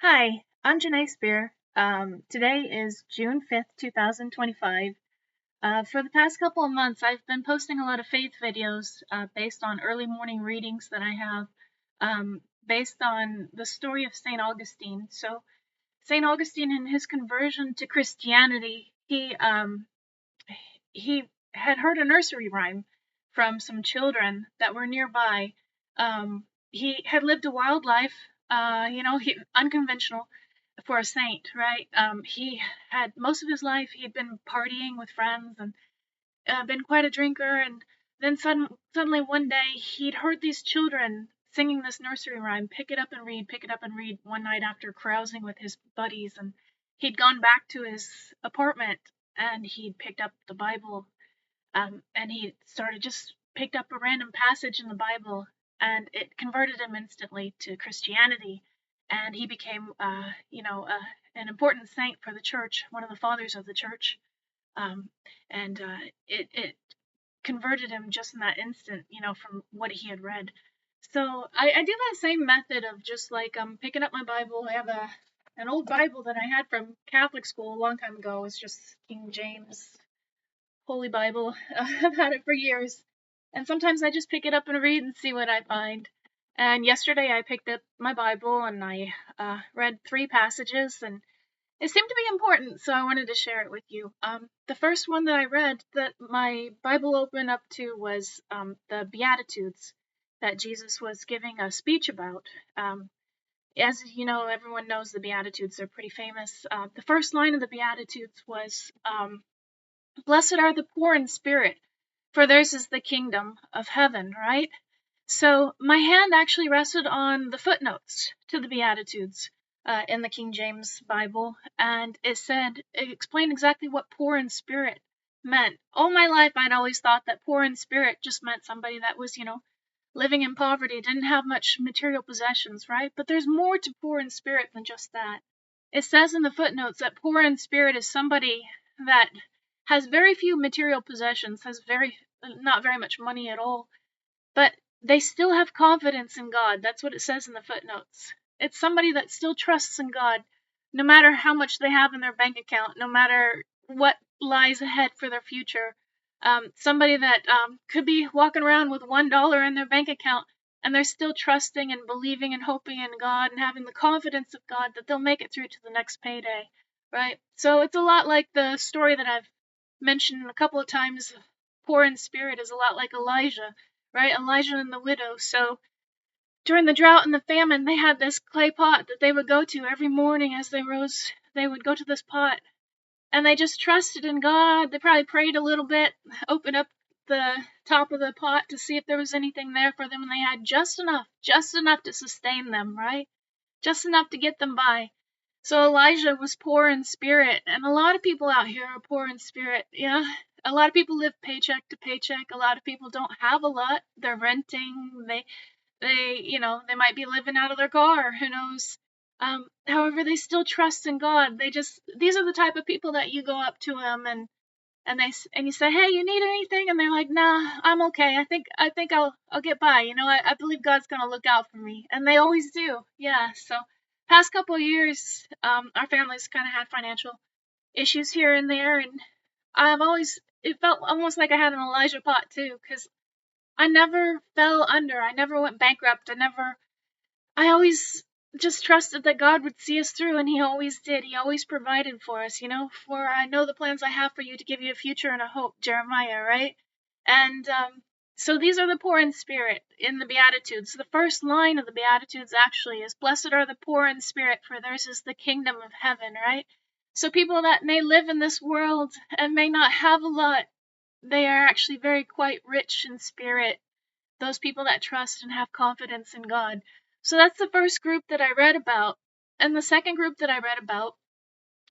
Hi, I'm Janae Spear. Today is June 5th, 2025. For the past couple of months, I've been posting a lot of faith videos based on early morning readings that I have, based on the story of St. Augustine. So, St. Augustine, in his conversion to Christianity, he had heard a nursery rhyme from some children that were nearby. He had lived a wild life, unconventional for a saint, right? He had most of his life he'd been partying with friends and been quite a drinker, and then suddenly one day he'd heard these children singing this nursery rhyme, pick it up and read, pick it up and read, one night after carousing with his buddies, and he'd gone back to his apartment and he'd picked up the Bible, and he started just picked up a random passage in the Bible, and it converted him instantly to Christianity, and he became, an important saint for the church, one of the fathers of the church, um, and it converted him just in that instant, from what he had read. So I do that same method of just like picking up my Bible. I have an old Bible that I had from Catholic school a long time ago. It's just King James Holy Bible. I've had it for years. And sometimes I just pick it up and read and see what I find. And yesterday I picked up my Bible and I read 3 passages, and it seemed to be important, so I wanted to share it with you. The first one that I read that my Bible opened up to was the Beatitudes that Jesus was giving a speech about. As you know, everyone knows the Beatitudes, they're pretty famous. The first line of the Beatitudes was, Blessed are the poor in spirit, for theirs is the kingdom of heaven, right? So my hand actually rested on the footnotes to the Beatitudes in the King James Bible, and it explained exactly what poor in spirit meant. All my life, I'd always thought that poor in spirit just meant somebody that was, living in poverty, didn't have much material possessions, right? But there's more to poor in spirit than just that. It says in the footnotes that poor in spirit is somebody that has very few material possessions, has not very much money at all, but they still have confidence in God. That's what it says in the footnotes. It's somebody that still trusts in God, no matter how much they have in their bank account, no matter what lies ahead for their future. Somebody that could be walking around with $1 in their bank account, and they're still trusting and believing and hoping in God and having the confidence of God that they'll make it through to the next payday, right? So it's a lot like the story that I've mentioned a couple of times. Poor in spirit is a lot like Elijah, right? Elijah and the widow. So during the drought and the famine, they had this clay pot that they would go to every morning as they rose. They would go to this pot, and they just trusted in God. They probably prayed a little bit, opened up the top of the pot to see if there was anything there for them, and they had just enough to sustain them, right? Just enough to get them by. So Elijah was poor in spirit, and a lot of people out here are poor in spirit. Yeah, a lot of people live paycheck to paycheck. A lot of people don't have a lot. They're renting. They might be living out of their car. Who knows? However, they still trust in God. These are the type of people that you go up to them and you say, hey, you need anything? And they're like, nah, I'm okay. I think I'll get by. I believe God's gonna look out for me, and they always do. Yeah. So past couple of years, our family's kind of had financial issues here and there, and it felt almost like I had an Elijah pot too, because I never fell under. I never went bankrupt. I always just trusted that God would see us through, and He always did. He always provided for us, For I know the plans I have for you to give you a future and a hope, Jeremiah, right? And so these are the poor in spirit in the Beatitudes. The first line of the Beatitudes actually is, Blessed are the poor in spirit, for theirs is the kingdom of heaven, right? So people that may live in this world and may not have a lot, they are actually quite rich in spirit, those people that trust and have confidence in God. So that's the first group that I read about. And the second group that I read about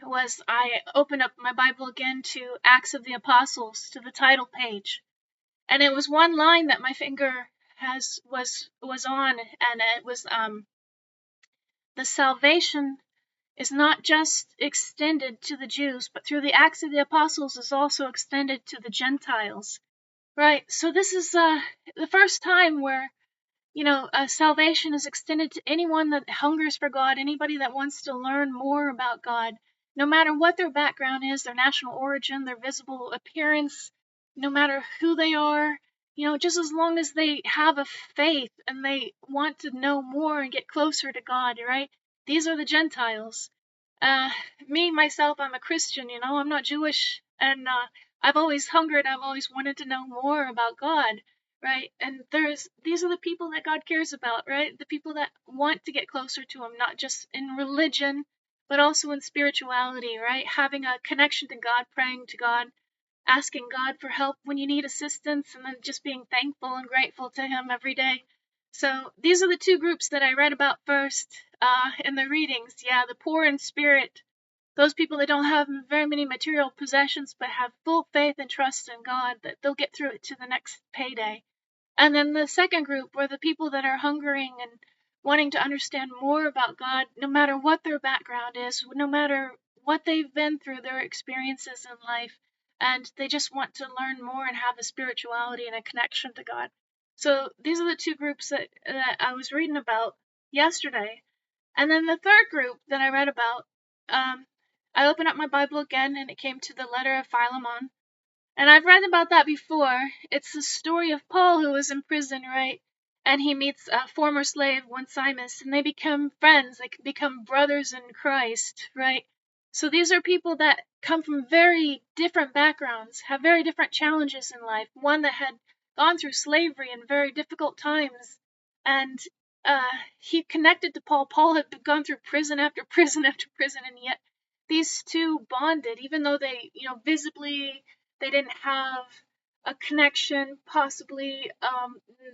was, I opened up my Bible again to Acts of the Apostles, to the title page. And it was one line that my finger was on, and it was, the salvation is not just extended to the Jews, but through the Acts of the Apostles is also extended to the Gentiles. Right, so this is the first time where salvation is extended to anyone that hungers for God, anybody that wants to learn more about God, no matter what their background is, their national origin, their visible appearance, no matter who they are, just as long as they have a faith and they want to know more and get closer to God, right? These are the Gentiles. Uh, Me, myself, I'm a Christian, I'm not Jewish, and I've always hungered, I've always wanted to know more about God, right? And these are the people that God cares about, right? The people that want to get closer to Him, not just in religion, but also in spirituality, right? Having a connection to God, praying to God, asking God for help when you need assistance, and then just being thankful and grateful to Him every day. So these are the two groups that I read about first in the readings. Yeah, the poor in spirit, those people that don't have very many material possessions but have full faith and trust in God that they'll get through it to the next payday. And then the second group were the people that are hungering and wanting to understand more about God, no matter what their background is, no matter what they've been through, their experiences in life, and they just want to learn more and have a spirituality and a connection to God. So these are the two groups that I was reading about yesterday. And then the third group that I read about, I opened up my Bible again and it came to the letter of Philemon. And I've read about that before. It's the story of Paul who was in prison, right? And he meets a former slave, Onesimus, and they become friends. They become brothers in Christ, right? So these are people that come from very different backgrounds, have very different challenges in life. One that had gone through slavery in very difficult times, and he connected to Paul. Paul had gone through prison after prison after prison, and yet these two bonded, even though they, visibly they didn't have a connection, possibly.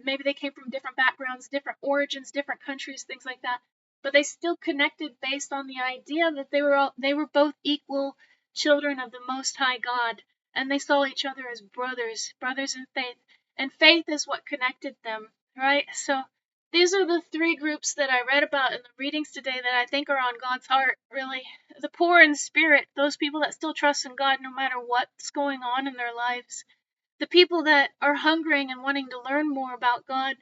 Maybe they came from different backgrounds, different origins, different countries, things like that. But they still connected based on the idea that they were both equal children of the Most High God, and they saw each other as brothers in faith. And faith is what connected them, right? So these are the three groups that I read about in the readings today that I think are on God's heart, really. The poor in spirit, those people that still trust in God no matter what's going on in their lives. The people that are hungering and wanting to learn more about God,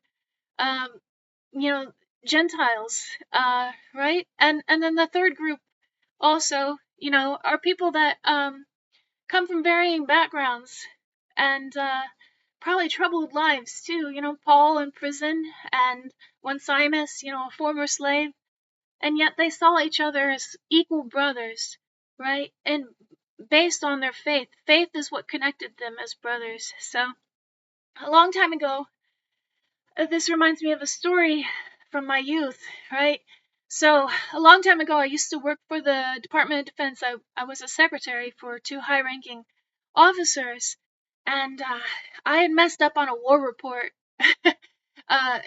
um, you know, Gentiles, right? And then the third group also, are people that come from varying backgrounds and probably troubled lives too. Paul in prison and Onesimus, a former slave, and yet they saw each other as equal brothers, right? And based on their faith, faith is what connected them as brothers. So a long time ago, this reminds me of a story from my youth, right? So a long time ago, I used to work for the Department of Defense. I was a secretary for two high-ranking officers, and I had messed up on a war report. uh,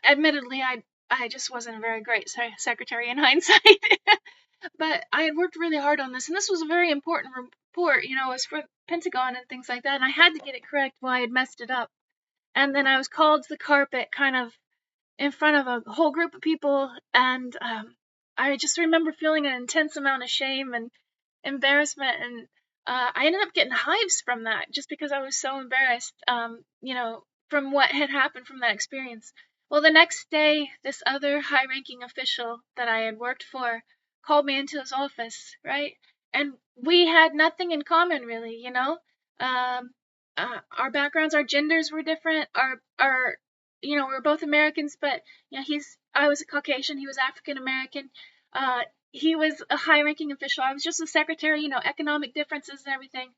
Admittedly, I just wasn't a very great secretary in hindsight, but I had worked really hard on this, and this was a very important report. It was for Pentagon and things like that, and I had to get it correct while I had messed it up. And then I was called to the carpet, kind of in front of a whole group of people, and I just remember feeling an intense amount of shame and embarrassment, and I ended up getting hives from that just because I was so embarrassed, from what had happened from that experience. Well, the next day, this other high-ranking official that I had worked for called me into his office, right? And we had nothing in common, really, Um, our backgrounds, our genders were different. We're both Americans, but I was a Caucasian, he was African American. He was a high-ranking official. I was just a secretary, economic differences and everything.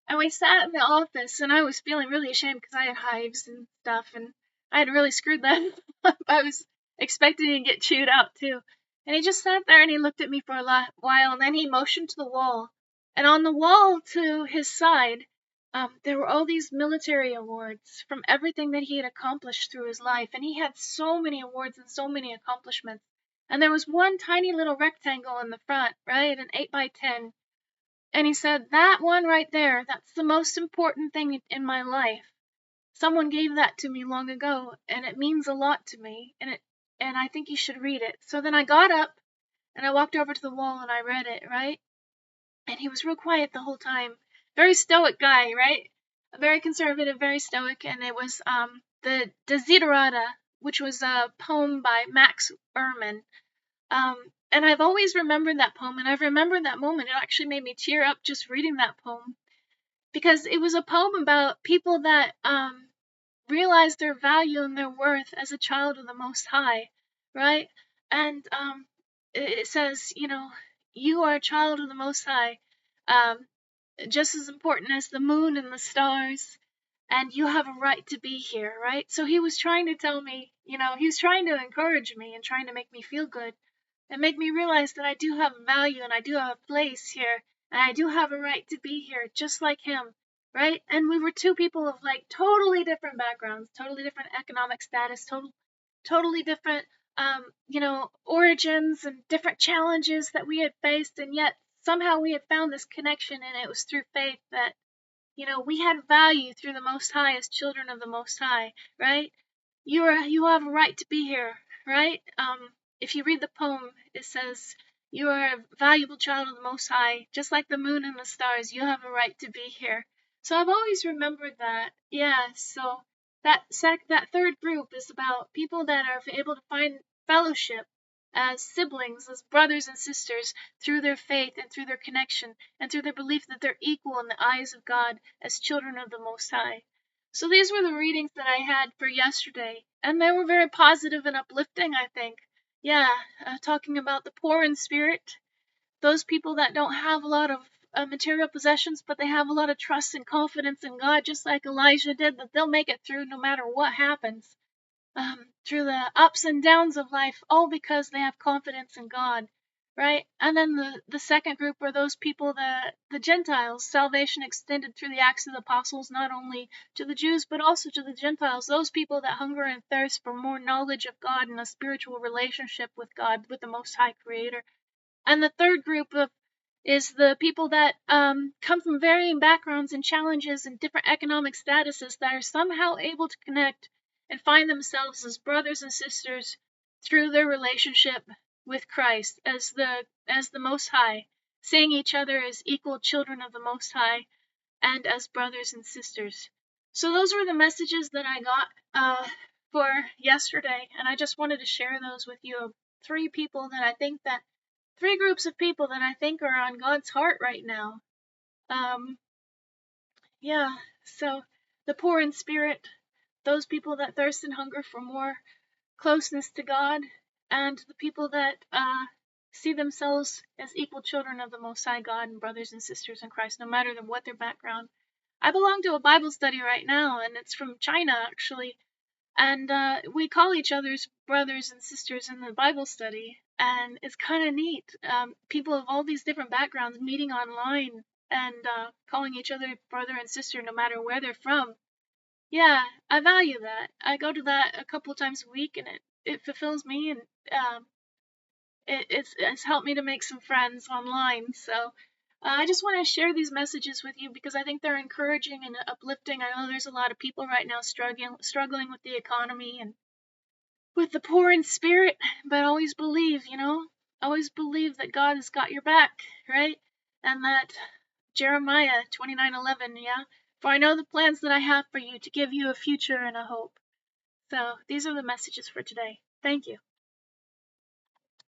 And we sat in the office, and I was feeling really ashamed because I had hives and stuff, and I had really screwed that up. I was expecting to get chewed out too. And he just sat there and he looked at me for a while, and then he motioned to the wall. And on the wall to his side, there were all these military awards from everything that he had accomplished through his life. And he had so many awards and so many accomplishments. And there was one tiny little rectangle in the front, right? An 8x10. And he said, "That one right there, that's the most important thing in my life. Someone gave that to me long ago, and it means a lot to me, and I think you should read it." So then I got up, and I walked over to the wall, and I read it, right? And he was real quiet the whole time. Very stoic guy, right? Very conservative, very stoic, and it was the Desiderata, which was a poem by Max Ehrmann. And I've always remembered that poem, and I've remembered that moment. It actually made me tear up just reading that poem because it was a poem about people that realize their value and their worth as a child of the Most High, right? And it says, you are a child of the Most High, um, just as important as the moon and the stars, and you have a right to be here, right? So he was trying to tell me, he was trying to encourage me and trying to make me feel good and make me realize that I do have value and I do have a place here and I do have a right to be here just like him, right? And we were two people of like totally different backgrounds, totally different economic status, totally different origins and different challenges that we had faced, and yet somehow we had found this connection, and it was through faith that we had value through the Most High as children of the Most High, right? You have a right to be here, right? If you read the poem, it says you are a valuable child of the Most High, just like the moon and the stars. You have a right to be here. So I've always remembered that. Yeah. So that third group is about people that are able to find fellowship as siblings, as brothers and sisters, through their faith and through their connection and through their belief that they're equal in the eyes of God as children of the Most High. So these were the readings that I had for yesterday, and they were very positive and uplifting, I think. Yeah, talking about the poor in spirit, those people that don't have a lot of material possessions, but they have a lot of trust and confidence in God, just like Elijah did, that they'll make it through no matter what happens, through the ups and downs of life, all because they have confidence in God, right? And then the second group are those people that the Gentiles, salvation extended through the Acts of the Apostles, not only to the Jews, but also to the Gentiles, those people that hunger and thirst for more knowledge of God and a spiritual relationship with God, with the Most High Creator. And the third group is the people that come from varying backgrounds and challenges and different economic statuses that are somehow able to connect and find themselves as brothers and sisters through their relationship with Christ as the Most High, seeing each other as equal children of the Most High and as brothers and sisters. So those were the messages that I got for yesterday, and I just wanted to share those with you. Three groups of people that I think are on God's heart right now. Yeah, so the poor in spirit, those people that thirst and hunger for more closeness to God, and the people that see themselves as equal children of the Most High God and brothers and sisters in Christ, no matter what their background. I belong to a Bible study right now, and it's from China, actually. And we call each other's brothers and sisters in the Bible study, and it's kind of neat. People of all these different backgrounds meeting online and calling each other brother and sister no matter where they're from. Yeah, I value that. I go to that a couple of times a week, and it fulfills me, and it's helped me to make some friends online. So I just want to share these messages with you because I think they're encouraging and uplifting. I know there's a lot of people right now struggling with the economy and with the poor in spirit, but always believe, always believe that God has got your back, right? And that Jeremiah 29:11, yeah, for I know the plans that I have for you to give you a future and a hope. So these are the messages for today. Thank you.